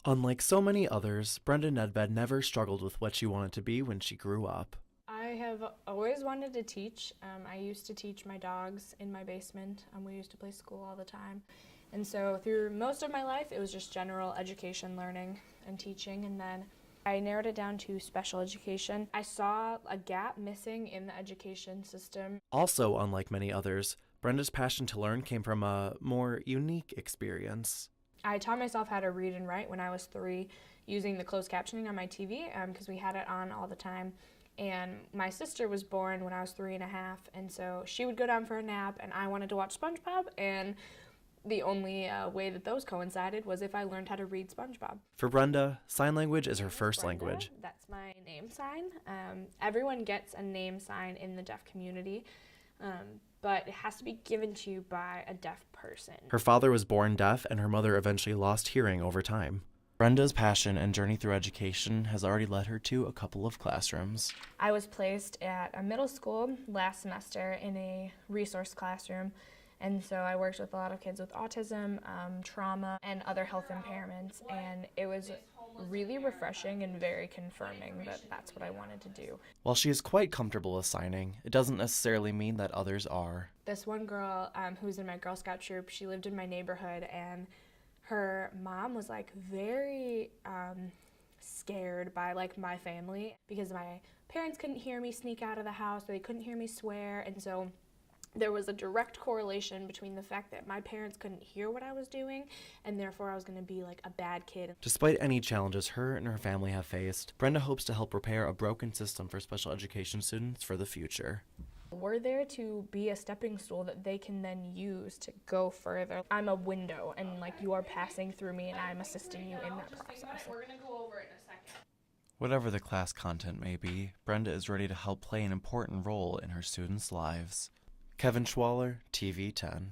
Unlike so many others, Brenda Nedved never struggled with what she wanted to be when she grew up. I have always wanted to teach. I used to teach my dogs in my basement. We used to play school all the time. And so through most of my life, it was just general education, learning and teaching. And then I narrowed it down to special education. I saw a gap missing in the education system. Also, unlike many others, Brenda's passion to learn came from a more unique experience. I taught myself how to read and write when I was 3 using the closed captioning on my TV because we had it on all the time. And my sister was born when I was 3.5, and so she would go down for a nap, and I wanted to watch SpongeBob, and the only way that those coincided was if I learned how to read SpongeBob. For Brenda, sign language is her My name first Brenda. language. That's my name sign. Everyone gets a name sign in the deaf community, but it has to be given to you by a deaf person. Her father was born deaf, and her mother eventually lost hearing over time. Brenda's passion and journey through education has already led her to a couple of classrooms. I was placed at a middle school last semester in a resource classroom, and so I worked with a lot of kids with autism, trauma, and other health impairments, and it was really refreshing and very confirming that that's what I wanted to do. While she is quite comfortable assigning, it doesn't necessarily mean that others are. This one girl who's in my Girl Scout troop, she lived in my neighborhood, and her mom was like very scared by like my family because my parents couldn't hear me sneak out of the house, they couldn't hear me swear, and so there was a direct correlation between the fact that my parents couldn't hear what I was doing and therefore I was going to be like a bad kid. Despite any challenges her and her family have faced, Brenda hopes to help repair a broken system for special education students for the future. We're there to be a stepping stool that they can then use to go further. I'm a window, and like you are passing through me, and I'm assisting you in that process. We're gonna go over it in a second. Whatever the class content may be, Brenda is ready to help play an important role in her students' lives. Kevin Schwaller, TV-10.